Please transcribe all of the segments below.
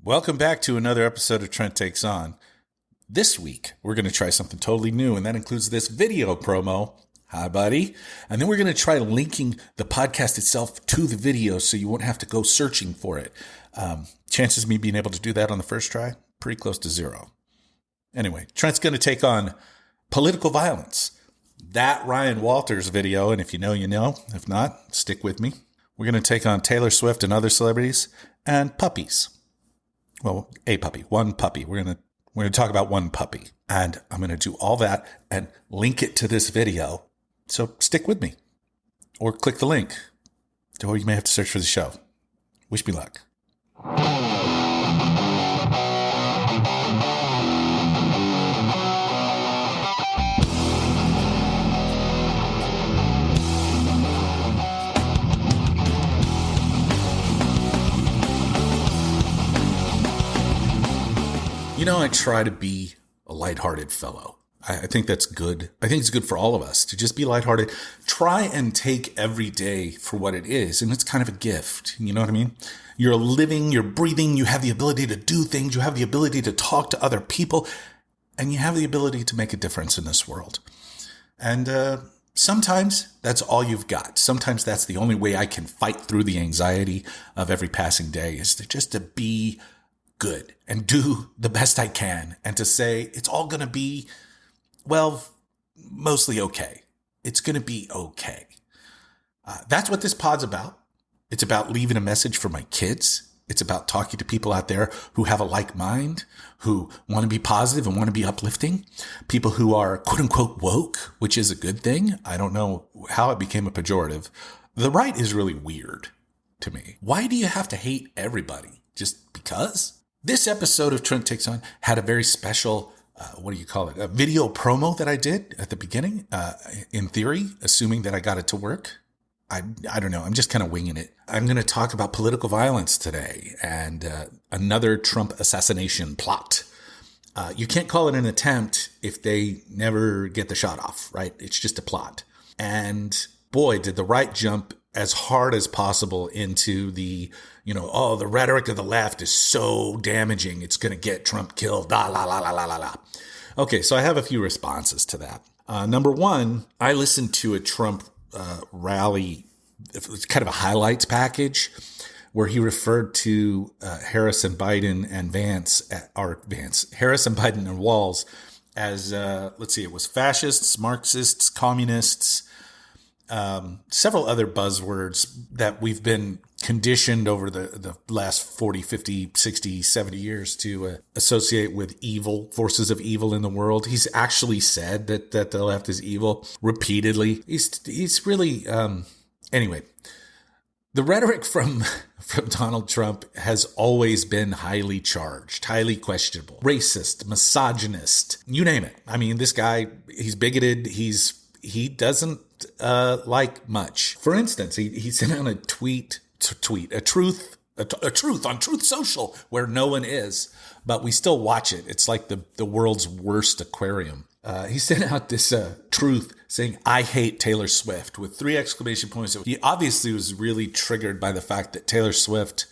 Welcome back to another episode of Trent Takes On. This week, we're going to try something totally new, and that includes this video promo. Hi, buddy. And then we're going to try linking the podcast itself to the video so you won't have to go searching for it. Chances of me being able to do that on the first try, pretty close to zero. Anyway, Trent's going to take on political violence. That Ryan Walters video, and if you know, you know. If not, stick with me. We're going to take on Taylor Swift and other celebrities, and puppies. Well, a puppy, one puppy. We're going to talk about one puppy, and I'm going to do all that and link it to this video. So stick with me, or click the link, or you may have to search for the show. Wish me luck. You know, I try to be a lighthearted fellow. I think that's good. I think it's good for all of us to just be lighthearted. Try and take every day for what it is. And it's kind of a gift. You know what I mean? You're living, you're breathing, you have the ability to do things, you have the ability to talk to other people, and you have the ability to make a difference in this world. And sometimes that's all you've got. Sometimes that's the only way I can fight through the anxiety of every passing day is to be good and do the best I can and to say it's all going to be, well, mostly okay. It's going to be okay. That's what this pod's about. It's about leaving a message for my kids. It's about talking to people out there who have a like mind, who want to be positive and want to be uplifting. People who are quote unquote woke, which is a good thing. I don't know how it became a pejorative. The right is really weird to me. Why do you have to hate everybody? Just because? This episode of Trent Takes On had a very special, a video promo that I did at the beginning, in theory, assuming that I got it to work. I don't know. I'm just kind of winging it. I'm going to talk about political violence today and another Trump assassination plot. You can't call it an attempt if they never get the shot off, right? It's just a plot. And boy, did the right jump as hard as possible into the, the rhetoric of the left is so damaging. It's going to get Trump killed. La, la, la, la, la, la, la. Okay, so I have a few responses to that. Number one, I listened to a Trump rally. It's kind of a highlights package where he referred to Harris and Biden and Harris and Biden and Walz as, it was fascists, Marxists, communists, several other buzzwords that we've been conditioned over the last 40, 50, 60, 70 years to associate with evil, forces of evil in the world. He's actually said that the left is evil repeatedly. He's really, anyway, the rhetoric from Donald Trump has always been highly charged, highly questionable, racist, misogynist, you name it. I mean, this guy, he's bigoted. He doesn't like much. For instance, he sent out a truth on Truth Social where no one is, but we still watch it. It's like the world's worst aquarium. He sent out this truth saying, "I hate Taylor Swift" with 3 exclamation points. He obviously was really triggered by the fact that Taylor Swift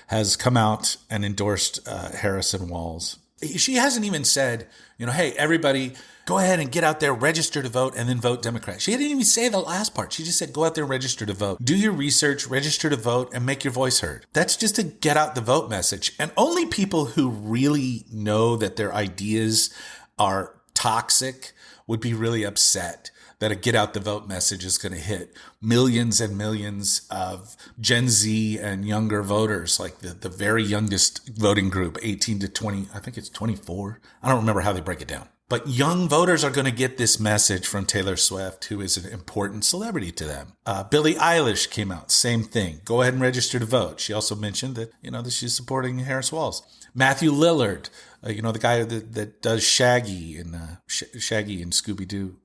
has come out and endorsed Harris and Walz. She hasn't even said, hey, everybody, go ahead and get out there, register to vote, and then vote Democrat. She didn't even say the last part. She just said, go out there and register to vote. Do your research, register to vote, and make your voice heard. That's just a get out the vote message. And only people who really know that their ideas are toxic would be really upset that a get out the vote message is going to hit millions and millions of Gen Z and younger voters, like the very youngest voting group, 18 to 20, I think it's 24. I don't remember how they break it down. But young voters are going to get this message from Taylor Swift, who is an important celebrity to them. Billie Eilish came out, same thing. Go ahead and register to vote. She also mentioned that, that she's supporting Harris Walz. Matthew Lillard, the guy that does Shaggy in Scooby-Doo.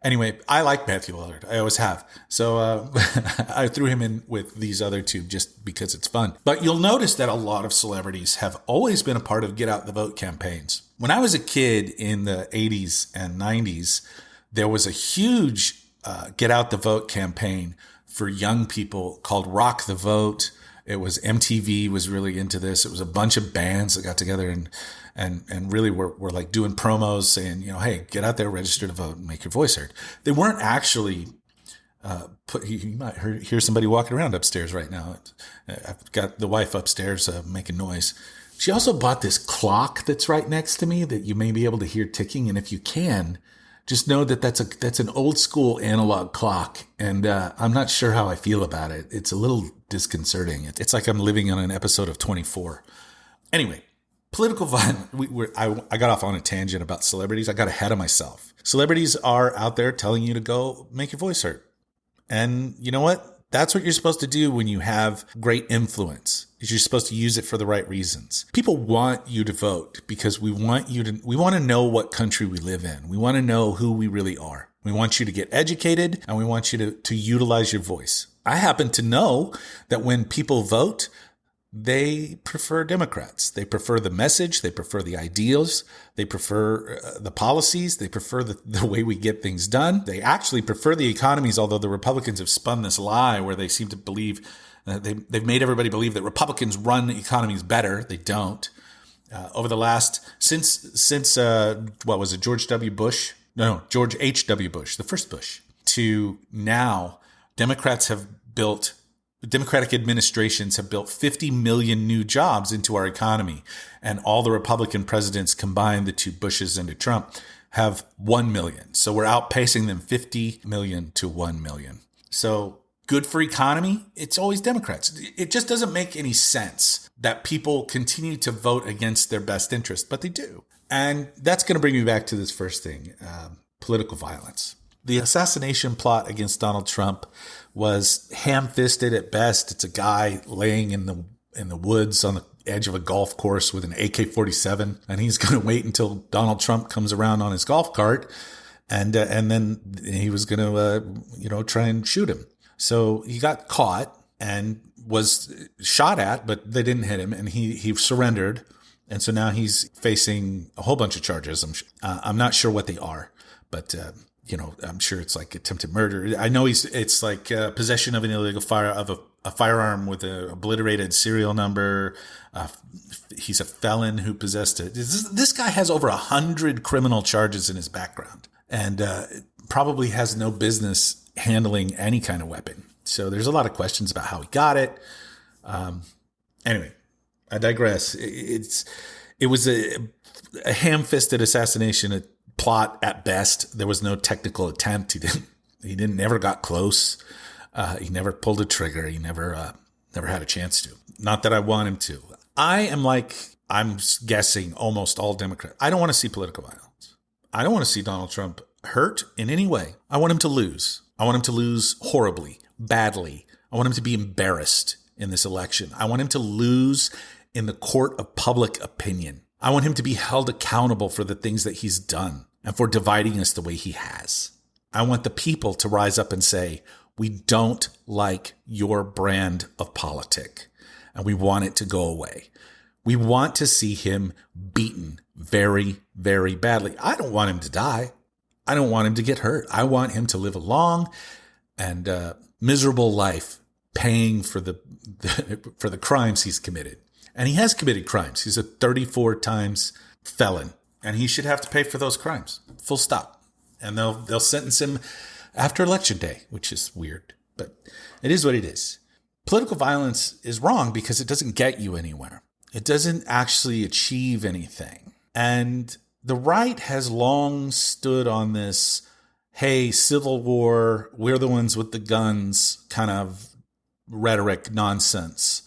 Anyway, I like Matthew Lillard. I always have. So I threw him in with these other two just because it's fun. But you'll notice that a lot of celebrities have always been a part of get out the vote campaigns. When I was a kid in the 80s and 90s, there was a huge get out the vote campaign for young people called Rock the Vote. It was MTV was really into this. It was a bunch of bands that got together and really were like doing promos saying, hey, get out there, register to vote, and make your voice heard. They weren't actually you might hear somebody walking around upstairs right now. I've got the wife upstairs making noise. She also bought this clock that's right next to me that you may be able to hear ticking. And if you can, just know that that's an old school analog clock. And I'm not sure how I feel about it. It's a little disconcerting. It's like I'm living on an episode of 24. Anyway, political violence. I got off on a tangent about celebrities. I got ahead of myself. Celebrities are out there telling you to go make your voice heard. And you know what? That's what you're supposed to do when you have great influence. Is you're supposed to use it for the right reasons. People want you to vote because we want to know what country we live in. We want to know who we really are. We want you to get educated and we want you to utilize your voice. I happen to know that when people vote, they prefer Democrats. They prefer the message. They prefer the ideals. They prefer the policies. They prefer the way we get things done. They actually prefer the economies, although the Republicans have spun this lie where they seem to believe they've made everybody believe that Republicans run economies better. They don't. Over the last, since what was it, George W. Bush? No, George H.W. Bush, the first Bush, to now, Democratic administrations have built 50 million new jobs into our economy. And all the Republican presidents combined, the two Bushes and to Trump, have 1 million. So we're outpacing them 50 million to 1 million. So good for economy, it's always Democrats. It just doesn't make any sense that people continue to vote against their best interest, but they do. And that's going to bring me back to this first thing, political violence. The assassination plot against Donald Trump was ham-fisted at best. It's a guy laying in the woods on the edge of a golf course with an AK-47, and he's going to wait until Donald Trump comes around on his golf cart, and then he was going to try and shoot him. So he got caught and was shot at, but they didn't hit him, and he surrendered, and so now he's facing a whole bunch of charges. I'm not sure what they are, but I'm sure it's like attempted murder. I know it's like possession of an illegal firearm with an obliterated serial number. He's a felon who possessed it. This guy has over 100 criminal charges in his background, and probably has no business handling any kind of weapon. So there's a lot of questions about how he got it. Anyway, I digress. It was a ham-fisted assassination plot at best. There was no technical attempt. He never got close. He never pulled a trigger. He never had a chance to. Not that I want him to. I'm guessing almost all Democrats. I don't want to see political violence. I don't want to see Donald Trump hurt in any way. I want him to lose. I want him to lose horribly, badly. I want him to be embarrassed in this election. I want him to lose in the court of public opinion. I want him to be held accountable for the things that he's done and for dividing us the way he has. I want the people to rise up and say, we don't like your brand of politic, and we want it to go away. We want to see him beaten very, very badly. I don't want him to die. I don't want him to get hurt. I want him to live a long and miserable life paying for the crimes he's committed. And he has committed crimes. He's a 34 times felon, and he should have to pay for those crimes. Full stop. And they'll sentence him after Election Day, which is weird, but it is what it is. Political violence is wrong because it doesn't get you anywhere. It doesn't actually achieve anything. And the right has long stood on this, hey, civil war, we're the ones with the guns kind of rhetoric nonsense.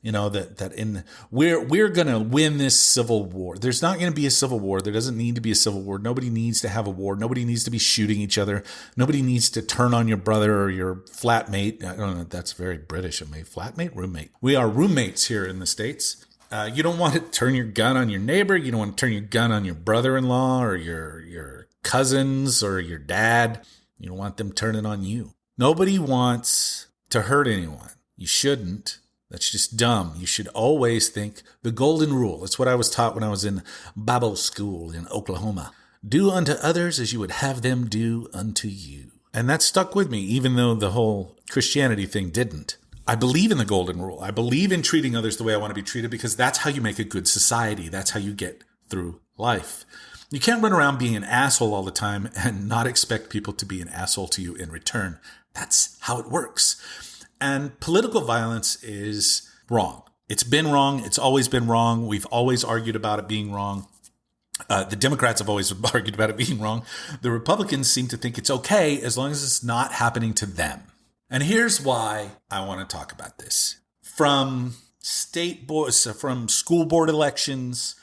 We're going to win this civil war. There's not going to be a civil war. There doesn't need to be a civil war. Nobody needs to have a war. Nobody needs to be shooting each other. Nobody needs to turn on your brother or your flatmate. I don't know. That's very British of me. Flatmate, roommate. We are roommates here in the States. You don't want to turn your gun on your neighbor. You don't want to turn your gun on your brother-in-law or your cousins or your dad. You don't want them turning on you. Nobody wants to hurt anyone. You shouldn't. That's just dumb. You should always think the golden rule. It's what I was taught when I was in Bible school in Oklahoma. Do unto others as you would have them do unto you. And that stuck with me, even though the whole Christianity thing didn't. I believe in the golden rule. I believe in treating others the way I want to be treated because that's how you make a good society. That's how you get through life. You can't run around being an asshole all the time and not expect people to be an asshole to you in return. That's how it works. And political violence is wrong. It's been wrong. It's always been wrong. We've always argued about it being wrong. The Democrats have always argued about it being wrong. The Republicans seem to think it's okay as long as it's not happening to them. And here's why I want to talk about this. From from school board elections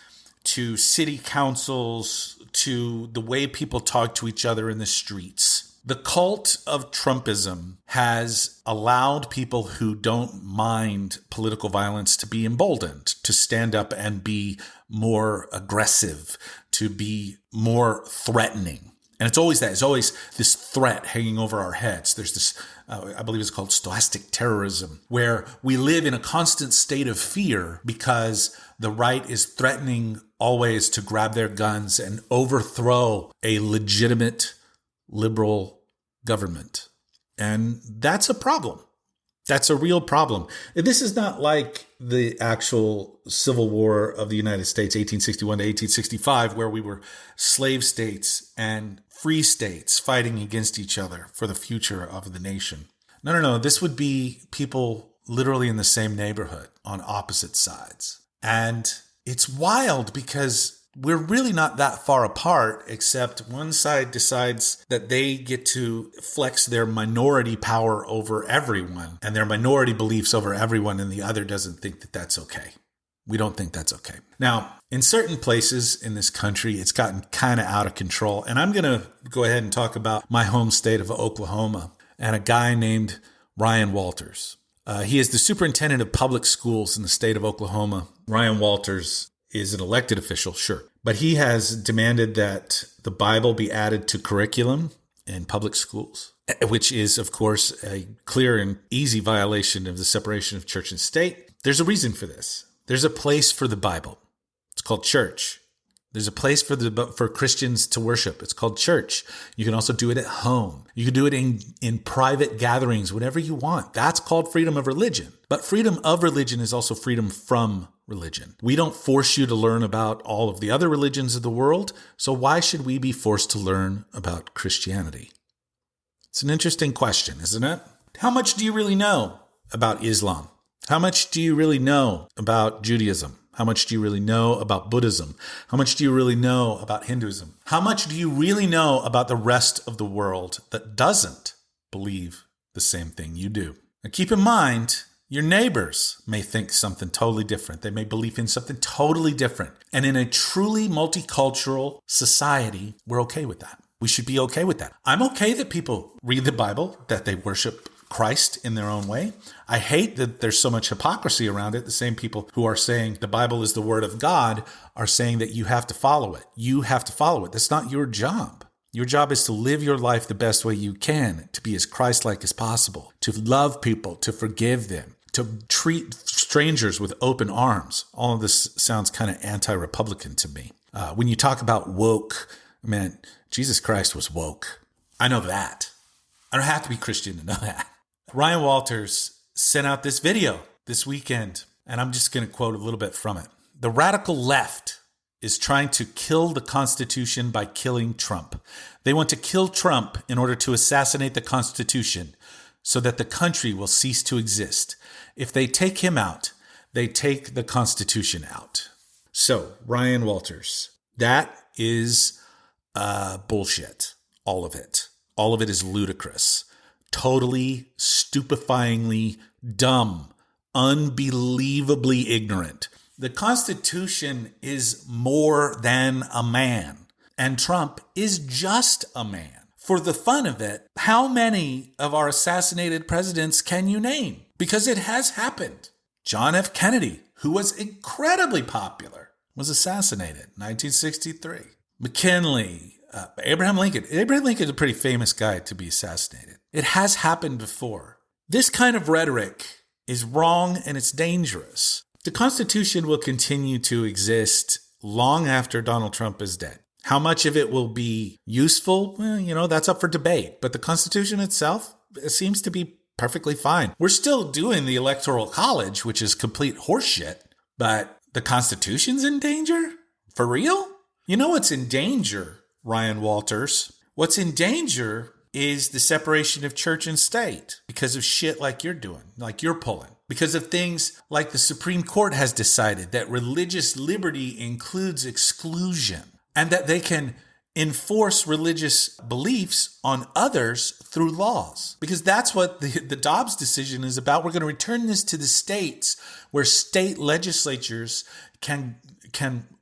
to city councils to the way people talk to each other in the streets, the cult of Trumpism has allowed people who don't mind political violence to be emboldened, to stand up and be more aggressive, to be more threatening. And it's always that. It's always this threat hanging over our heads. There's this, I believe it's called stochastic terrorism, where we live in a constant state of fear because the right is threatening always to grab their guns and overthrow a legitimate liberal government. And that's a problem. That's a real problem. This is not like the actual Civil War of the United States, 1861 to 1865, where we were slave states and free states fighting against each other for the future of the nation. No. This would be people literally in the same neighborhood on opposite sides. And it's wild because we're really not that far apart, except one side decides that they get to flex their minority power over everyone and their minority beliefs over everyone, and the other doesn't think that that's okay. We don't think that's okay. Now, in certain places in this country, it's gotten kind of out of control. And I'm going to go ahead and talk about my home state of Oklahoma and a guy named Ryan Walters. He is the superintendent of public schools in the state of Oklahoma. Ryan Walters is an elected official, sure. But he has demanded that the Bible be added to curriculum in public schools, which is, of course, a clear and easy violation of the separation of church and state. There's a reason for this. There's a place for the Bible. It's called church. There's a place for Christians to worship. It's called church. You can also do it at home. You can do it in private gatherings, whatever you want. That's called freedom of religion. But freedom of religion is also freedom from religion. We don't force you to learn about all of the other religions of the world. So why should we be forced to learn about Christianity? It's an interesting question, isn't it? How much do you really know about Islam? How much do you really know about Judaism? How much do you really know about Buddhism? How much do you really know about Hinduism? How much do you really know about the rest of the world that doesn't believe the same thing you do? Now keep in mind, your neighbors may think something totally different. They may believe in something totally different. And in a truly multicultural society, we're okay with that. We should be okay with that. I'm okay that people read the Bible, that they worship Christ in their own way. I hate that there's so much hypocrisy around it. The same people who are saying the Bible is the word of God are saying that you have to follow it. You have to follow it. That's not your job. Your job is to live your life the best way you can, to be as Christ-like as possible, to love people, to forgive them, to treat strangers with open arms. All of this sounds kind of anti-Republican to me. When you talk about woke, man, Jesus Christ was woke. I know that. I don't have to be Christian to know that. Ryan Walters sent out this video this weekend, and I'm just going to quote a little bit from it. The radical left is trying to kill the Constitution by killing Trump. They want to kill Trump in order to assassinate the Constitution so that the country will cease to exist. If they take him out, they take the Constitution out. So, Ryan Walters, that is bullshit. All of it. All of it is ludicrous. Totally, stupefyingly dumb, unbelievably ignorant. The Constitution is more than a man, and Trump is just a man. For the fun of it, how many of our assassinated presidents can you name? Because it has happened. John F. Kennedy, who was incredibly popular, was assassinated in 1963. McKinley, Abraham Lincoln. Abraham Lincoln is a pretty famous guy to be assassinated. It has happened before. This kind of rhetoric is wrong and it's dangerous. The Constitution will continue to exist long after Donald Trump is dead. How much of it will be useful? Well, that's up for debate. But the Constitution itself, it seems to be Perfectly fine. We're still doing the Electoral College, which is complete horseshit, but the Constitution's in danger? For real? You know what's in danger, Ryan Walters? What's in danger is the separation of church and state because of shit like you're doing, like you're pulling. Because of things like the Supreme Court has decided that religious liberty includes exclusion and that they can enforce religious beliefs on others through laws. Because that's what the Dobbs decision is about. We're going to return this to the states where state legislatures can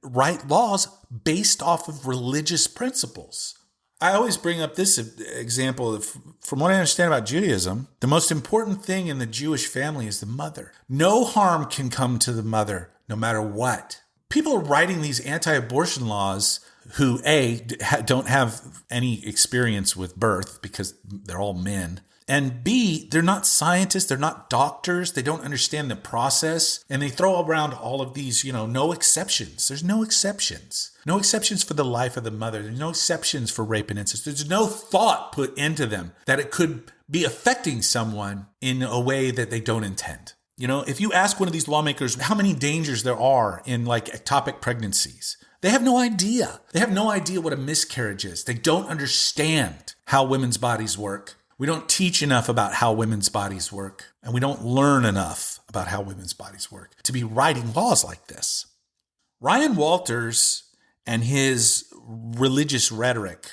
write laws based off of religious principles. I always bring up this example of, from what I understand about Judaism, the most important thing in the Jewish family is the mother. No harm can come to the mother, no matter what. People are writing these anti-abortion laws who, A, don't have any experience with birth because they're all men, and B, they're not scientists, they're not doctors, they don't understand the process, and they throw around all of these, no exceptions. There's no exceptions. No exceptions for the life of the mother. There's no exceptions for rape and incest. There's no thought put into them that it could be affecting someone in a way that they don't intend. If you ask one of these lawmakers how many dangers there are in ectopic pregnancies, they have no idea. They have no idea what a miscarriage is. They don't understand how women's bodies work. We don't teach enough about how women's bodies work, and we don't learn enough about how women's bodies work to be writing laws like this. Ryan Walters and his religious rhetoric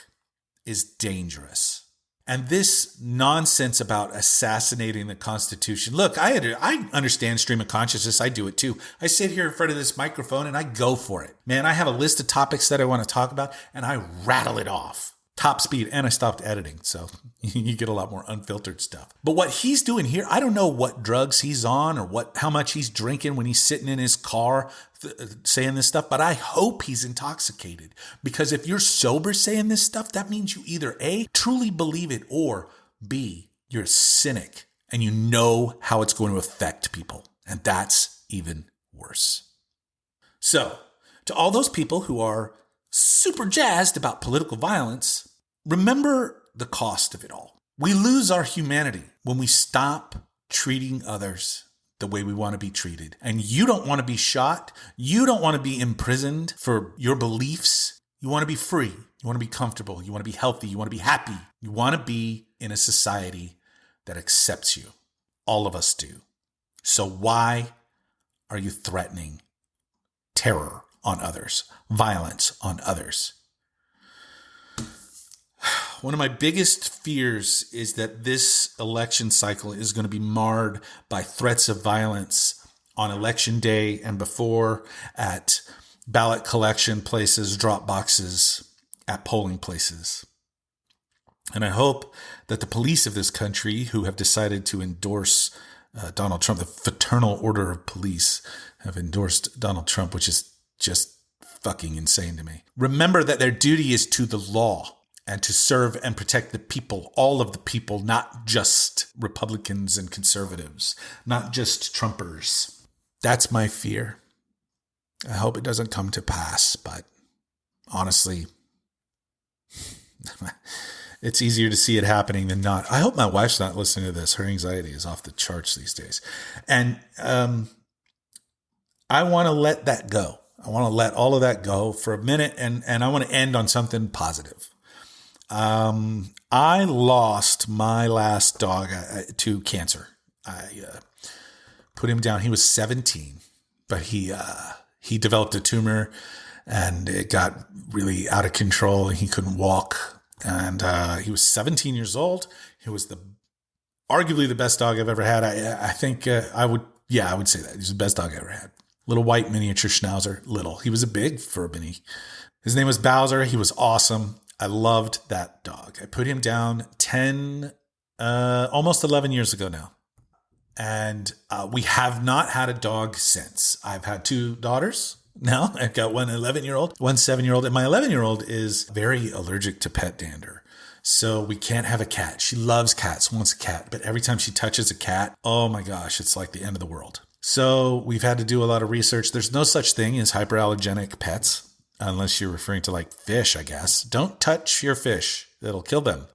is dangerous. And this nonsense about assassinating the Constitution. Look, I understand stream of consciousness. I do it too. I sit here in front of this microphone and I go for it. Man, I have a list of topics that I want to talk about and I rattle it off. Top speed, and I stopped editing, so you get a lot more unfiltered stuff. But what he's doing here, I don't know what drugs he's on or how much he's drinking when he's sitting in his car saying this stuff, but I hope he's intoxicated. Because if you're sober saying this stuff, that means you either A, truly believe it, or B, you're a cynic and you know how it's going to affect people. And that's even worse. So, to all those people who are super jazzed about political violence, remember the cost of it all. We lose our humanity when we stop treating others the way we want to be treated. And you don't want to be shot. You don't want to be imprisoned for your beliefs. You want to be free. You want to be comfortable. You want to be healthy. You want to be happy. You want to be in a society that accepts you. All of us do. So why are you threatening terror on others, violence on others? One of my biggest fears is that this election cycle is going to be marred by threats of violence on election day and before, at ballot collection places, drop boxes, at polling places. And I hope that the police of this country, who have decided to endorse Donald Trump, the Fraternal Order of Police have endorsed Donald Trump, which is just fucking insane to me. Remember that their duty is to the law and to serve and protect the people, all of the people, not just Republicans and conservatives, not just Trumpers. That's my fear. I hope it doesn't come to pass, but honestly, it's easier to see it happening than not. I hope my wife's not listening to this. Her anxiety is off the charts these days. And I want to let that go. I want to let all of that go for a minute, and I want to end on something positive. I lost my last dog to cancer. I put him down. He was 17, but he developed a tumor, and it got really out of control. He couldn't walk, and he was 17 years old. He was arguably the best dog I've ever had. I think I would say that. He's the best dog I ever had. Little white miniature schnauzer. Little. He was a big fur mini. His name was Bowser. He was awesome. I loved that dog. I put him down almost 11 years ago now. And we have not had a dog since. I've had 2 daughters now. I've got one 11-year-old, one 7-year-old. And my 11-year-old is very allergic to pet dander. So we can't have a cat. She loves cats, wants a cat. But every time she touches a cat, oh my gosh, it's like the end of the world. So we've had to do a lot of research. There's no such thing as hyperallergenic pets, unless you're referring to like fish, I guess. Don't touch your fish. It'll kill them.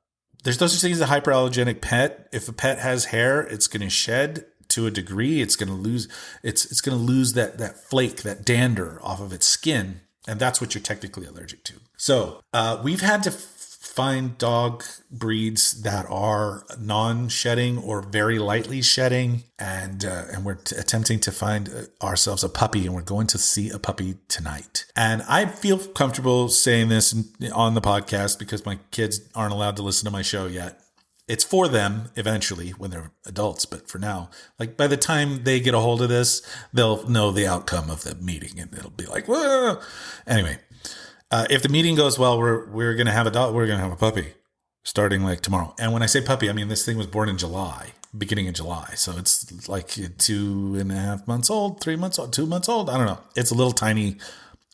There's no such thing as a hyperallergenic pet. If a pet has hair, it's going to shed to a degree. It's going to lose. It's going to lose that flake, that dander off of its skin, and that's what you're technically allergic to. So we've had to find dog breeds that are non-shedding or very lightly shedding, and we're attempting to find ourselves a puppy, and we're going to see a puppy tonight. And I feel comfortable saying this on the podcast because my kids aren't allowed to listen to my show yet. It's for them eventually when they're adults, but for now, like by the time they get a hold of this, they'll know the outcome of the meeting, and it'll be like, whoa. Anyway. If the meeting goes well, we're going to have a dog. We're going to have a puppy starting like tomorrow. And when I say puppy, I mean, this thing was born in July, beginning of July. So it's like 2.5 months old, 3 months old, 2 months old. I don't know. It's a little tiny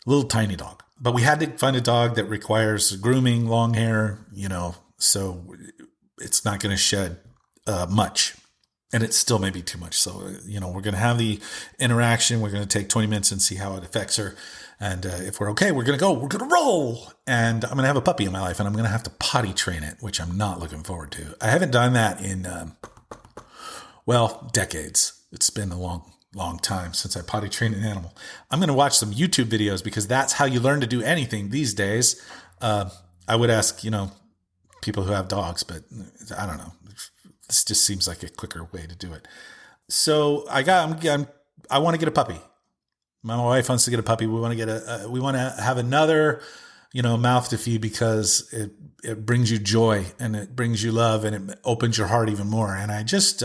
dog, but we had to find a dog that requires grooming, long hair, so it's not going to shed much. And it still may be too much. So, we're going to have the interaction. We're going to take 20 minutes and see how it affects her. And if we're okay, we're going to roll. And I'm going to have a puppy in my life, and I'm going to have to potty train it, which I'm not looking forward to. I haven't done that in, decades. It's been a long time since I potty trained an animal. I'm going to watch some YouTube videos because that's how you learn to do anything these days. I would ask, people who have dogs, but I don't know. This just seems like a quicker way to do it. So I want to get a puppy. My wife wants to get a puppy. We want to have another, mouth to feed because it brings you joy and it brings you love and it opens your heart even more. And I just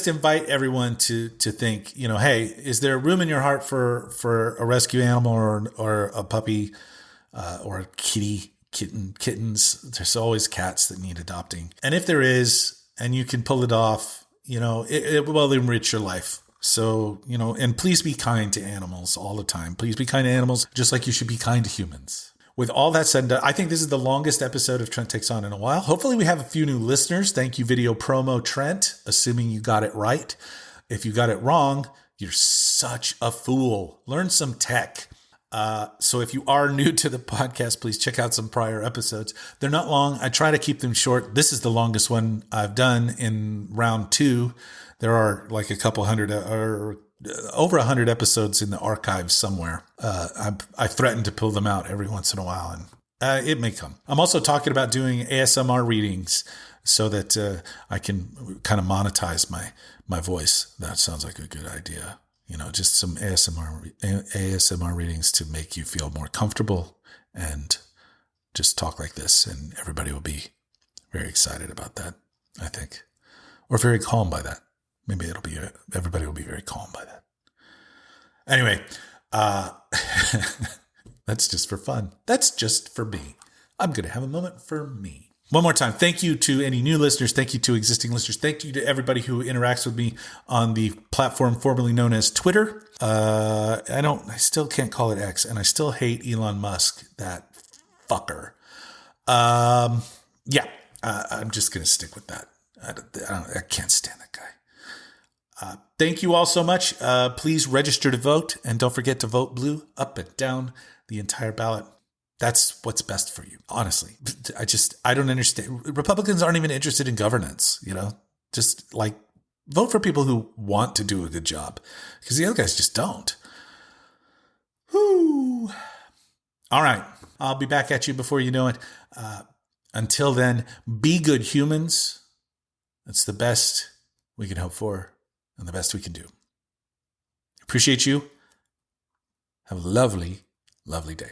invite everyone to think, hey, is there room in your heart for a rescue animal or a puppy or a kittens? There's always cats that need adopting. And if there is, and you can pull it off, it will enrich your life. So, and please be kind to animals all the time. Please be kind to animals, just like you should be kind to humans. With all that said, I think this is the longest episode of Trent Takes On in a while. Hopefully we have a few new listeners. Thank you, Video Promo Trent, assuming you got it right. If you got it wrong, you're such a fool. Learn some tech. So if you are new to the podcast, please check out some prior episodes. They're not long. I try to keep them short. This is the longest one I've done in round 2. There are like a couple hundred or over 100 episodes in the archives somewhere. I threaten to pull them out every once in a while, and it may come. I'm also talking about doing ASMR readings so that I can kind of monetize my voice. That sounds like a good idea. Just some ASMR readings to make you feel more comfortable and just talk like this, and everybody will be very excited about that, I think, or very calm by that. Maybe everybody will be very calm by that. Anyway, that's just for fun. That's just for me. I'm going to have a moment for me. One more time, thank you to any new listeners. Thank you to existing listeners. Thank you to everybody who interacts with me on the platform formerly known as Twitter. I still can't call it X, and I still hate Elon Musk, that fucker. I'm just going to stick with that. I can't stand that guy. Thank you all so much. Please register to vote, and don't forget to vote blue up and down the entire ballot. That's what's best for you. Honestly, I don't understand. Republicans aren't even interested in governance, just like vote for people who want to do a good job, because the other guys just don't. Whew. All right. I'll be back at you before you know it. Until then, be good humans. That's the best we can hope for and the best we can do. Appreciate you. Have a lovely, lovely day.